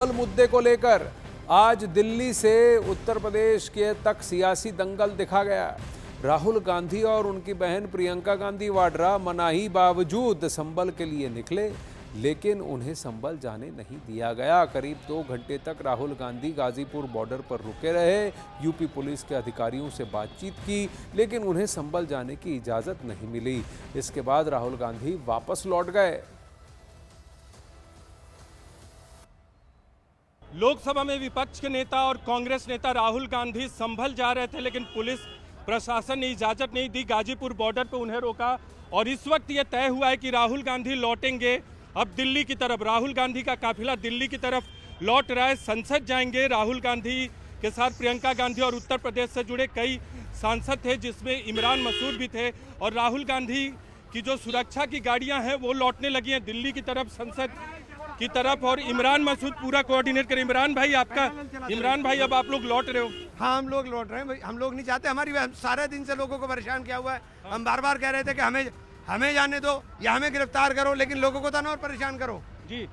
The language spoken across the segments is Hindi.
मुद्दे को लेकर आज दिल्ली से उत्तर प्रदेश के तक सियासी दंगल दिखा गया। राहुल गांधी और उनकी बहन प्रियंका गांधी वाड्रा मनाही बावजूद संभल के लिए निकले, लेकिन उन्हें संभल जाने नहीं दिया गया। करीब 2 घंटे तक राहुल गांधी गाजीपुर बॉर्डर पर रुके रहे। यूपी पुलिस के अधिकारियों से बातचीत की, लेकिन उन्हें संभल जाने की इजाजत नहीं मिली। इसके बाद राहुल गांधी वापस लौट गए। लोकसभा में विपक्ष के नेता और कांग्रेस नेता राहुल गांधी संभल जा रहे थे, लेकिन पुलिस प्रशासन ने इजाजत नहीं दी। गाजीपुर बॉर्डर पर उन्हें रोका और इस वक्त ये तय हुआ है कि राहुल गांधी लौटेंगे अब दिल्ली की तरफ। राहुल गांधी का काफिला दिल्ली की तरफ लौट रहा है, संसद जाएंगे। राहुल गांधी के साथ प्रियंका गांधी और उत्तर प्रदेश से जुड़े कई सांसद थे, जिसमें इमरान मसूद भी थे। और राहुल गांधी की जो सुरक्षा की गाड़ियां हैं वो लौटने लगी हैं दिल्ली की तरफ, संसद की तरफ। और इमरान मसूद पूरा कोऑर्डिनेट करें। इमरान भाई अब आप लोग लौट रहे हो? हाँ, हम लोग लौट रहे हैं भाई। हम लोग नहीं चाहते, हमारी सारे दिन से लोगों को परेशान किया हुआ है। हम बार बार कह रहे थे कि हमें जाने दो या हमें गिरफ्तार करो, लेकिन लोगों को तो ना और परेशान करो जी।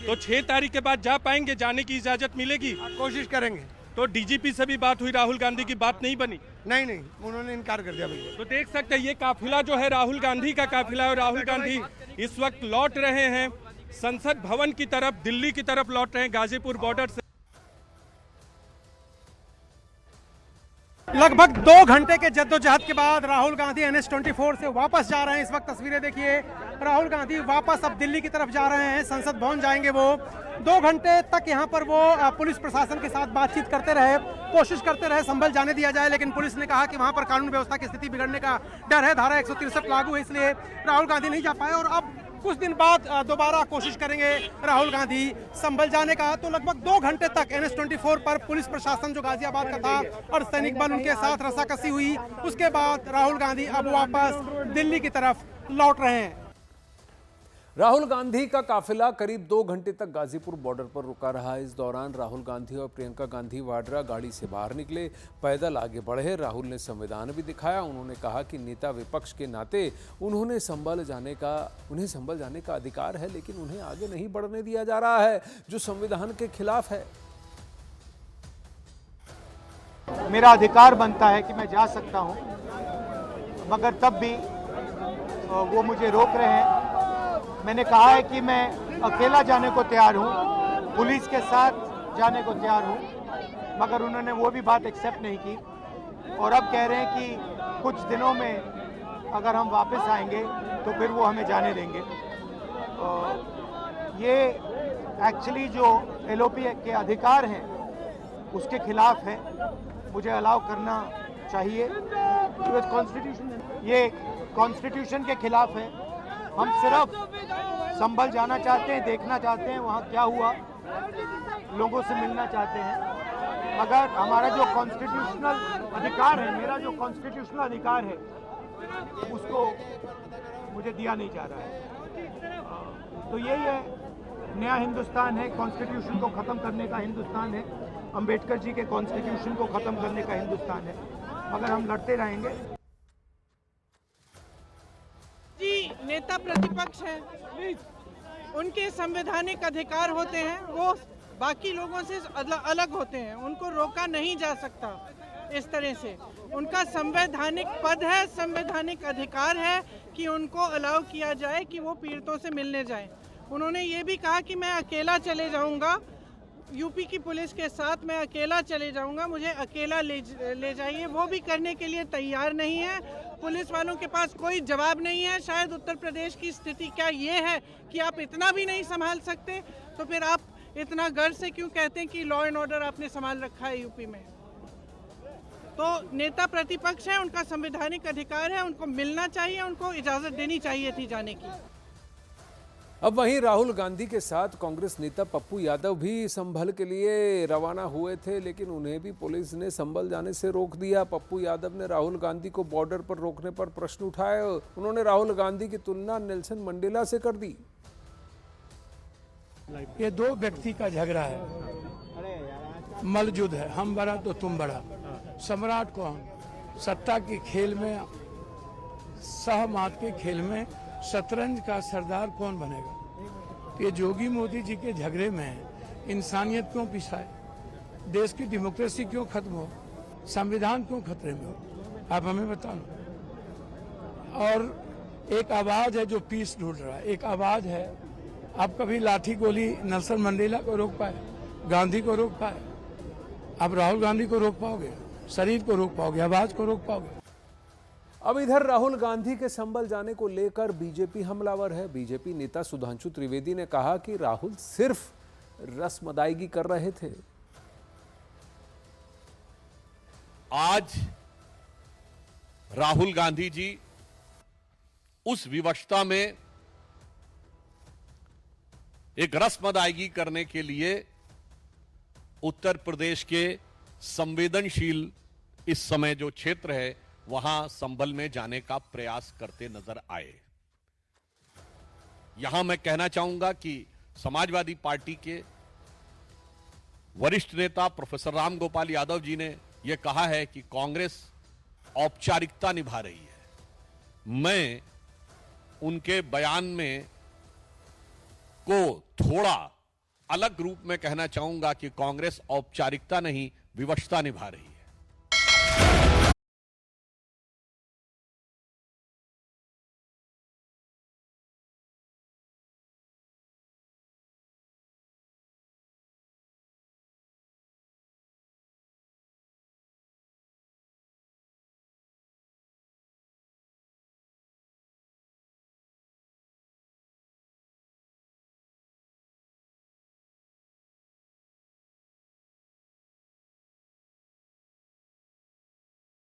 तो 6 तारीख के बाद जा पाएंगे? जाने की इजाजत मिलेगी? कोशिश करेंगे। तो डीजीपी से भी बात हुई, राहुल गांधी की बात नहीं बनी? नहीं, उन्होंने इनकार कर दिया बिल्कुल। तो देख सकते हैं ये काफिला जो है राहुल गांधी का काफिला है और राहुल गांधी इस वक्त लौट रहे हैं संसद भवन की तरफ, दिल्ली की तरफ लौट रहे हैं गाजीपुर बॉर्डर से। लगभग 2 घंटे के जद्दोजहद के बाद राहुल गांधी NH-24 से वापस जा रहे हैं। इस वक्त तस्वीरें देखिए, राहुल गांधी वापस अब दिल्ली की तरफ जा रहे हैं, संसद भवन जाएंगे। वो 2 घंटे तक यहाँ पर वो पुलिस प्रशासन के साथ बातचीत करते रहे, कोशिश करते रहे संभल जाने दिया जाए, लेकिन पुलिस ने कहा कि वहाँ पर कानून व्यवस्था की स्थिति बिगड़ने का डर है, धारा 163 लागू है, इसलिए राहुल गांधी नहीं जा पाए। और अब कुछ दिन बाद दोबारा कोशिश करेंगे राहुल गांधी संभल जाने का। तो लगभग 2 घंटे तक NH-24 पर पुलिस प्रशासन जो गाजियाबाद का था और सैनिक बल उनके साथ रस्साकसी हुई। उसके बाद राहुल गांधी अब वापस दिल्ली की तरफ लौट रहे हैं। राहुल गांधी का काफिला करीब 2 घंटे तक गाजीपुर बॉर्डर पर रुका रहा। इस दौरान राहुल गांधी और प्रियंका गांधी वाड्रा गाड़ी से बाहर निकले, पैदल आगे बढ़े। राहुल ने संविधान भी दिखाया। उन्होंने कहा कि नेता विपक्ष के नाते उन्हें संभल जाने का अधिकार है, लेकिन उन्हें आगे नहीं बढ़ने दिया जा रहा है, जो संविधान के खिलाफ है। मेरा अधिकार बनता है कि मैं जा सकता हूं, मगर तब भी वो मुझे रोक रहे हैं। मैंने कहा है कि मैं अकेला जाने को तैयार हूं, पुलिस के साथ जाने को तैयार हूं, मगर उन्होंने वो भी बात एक्सेप्ट नहीं की। और अब कह रहे हैं कि कुछ दिनों में अगर हम वापस आएंगे तो फिर वो हमें जाने देंगे। ये एक्चुअली जो LOP के अधिकार हैं उसके खिलाफ है, मुझे अलाउ करना चाहिए। ये कॉन्स्टिट्यूशन के खिलाफ है। हम सिर्फ संभल जाना चाहते हैं, देखना चाहते हैं वहाँ क्या हुआ, लोगों से मिलना चाहते हैं, मगर हमारा जो कॉन्स्टिट्यूशनल अधिकार है, मेरा जो कॉन्स्टिट्यूशनल अधिकार है, उसको मुझे दिया नहीं जा रहा है। तो यही है, नया हिंदुस्तान है, कॉन्स्टिट्यूशन को ख़त्म करने का हिंदुस्तान है, अंबेडकर जी के कॉन्स्टिट्यूशन को ख़त्म करने का हिंदुस्तान है, मगर हम लड़ते रहेंगे। नेता प्रतिपक्ष हैं, उनके संवैधानिक अधिकार होते हैं, वो बाकी लोगों से अलग होते हैं, उनको रोका नहीं जा सकता। इस तरह से उनका संवैधानिक पद है, संवैधानिक अधिकार है कि उनको अलाउ किया जाए कि वो पीड़ितों से मिलने जाएं। उन्होंने ये भी कहा कि मैं अकेला चले जाऊंगा, यूपी की पुलिस के साथ मैं अकेला चले जाऊंगा, मुझे अकेला ले जाइए। वो भी करने के लिए तैयार नहीं है। पुलिस वालों के पास कोई जवाब नहीं है। शायद उत्तर प्रदेश की स्थिति क्या ये है कि आप इतना भी नहीं संभाल सकते, तो फिर आप इतना गर्व से क्यों कहते हैं कि लॉ एंड ऑर्डर आपने संभाल रखा है यूपी में? तो नेता प्रतिपक्ष है, उनका संवैधानिक अधिकार है, उनको मिलना चाहिए, उनको इजाजत देनी चाहिए थी जाने की। अब वहीं राहुल गांधी के साथ कांग्रेस नेता पप्पू यादव भी संभल के लिए रवाना हुए थे, लेकिन उन्हें भी पुलिस ने संभल जाने से रोक दिया। पप्पू यादव ने राहुल गांधी को बॉर्डर पर रोकने पर प्रश्न उठाए। उन्होंने राहुल गांधी की तुलना नेल्सन मंडेला से कर दी। ये 2 व्यक्ति का झगड़ा है, मलजुद है, हम बड़ा तो तुम बड़ा। सम्राट कौन? सत्ता के खेल में, सहमात के खेल में शतरंज का सरदार कौन बनेगा? ये जोगी मोदी जी के झगड़े में इंसानियत क्यों पिसाए, देश की डेमोक्रेसी क्यों खत्म हो, संविधान क्यों खतरे में हो, आप हमें बताओ। और एक आवाज है जो पीस ढूंढ रहा है, एक आवाज है। आप कभी लाठी गोली नेल्सन मंडेला को रोक पाए, गांधी को रोक पाए, आप राहुल गांधी को रोक पाओगे, शरीर को रोक पाओगे, आवाज को रोक पाओगे? अब इधर राहुल गांधी के संभल जाने को लेकर बीजेपी हमलावर है। बीजेपी नेता सुधांशु त्रिवेदी ने कहा कि राहुल सिर्फ रस्म अदायगी कर रहे थे। आज राहुल गांधी जी उस विवशता में एक रस्म अदायगी करने के लिए उत्तर प्रदेश के संवेदनशील इस समय जो क्षेत्र है वहां संभल में जाने का प्रयास करते नजर आए। यहां मैं कहना चाहूंगा कि समाजवादी पार्टी के वरिष्ठ नेता प्रोफेसर राम गोपाल यादव जी ने यह कहा है कि कांग्रेस औपचारिकता निभा रही है। मैं उनके बयान में को थोड़ा अलग रूप में कहना चाहूंगा कि कांग्रेस औपचारिकता नहीं, विवशता निभा रही है।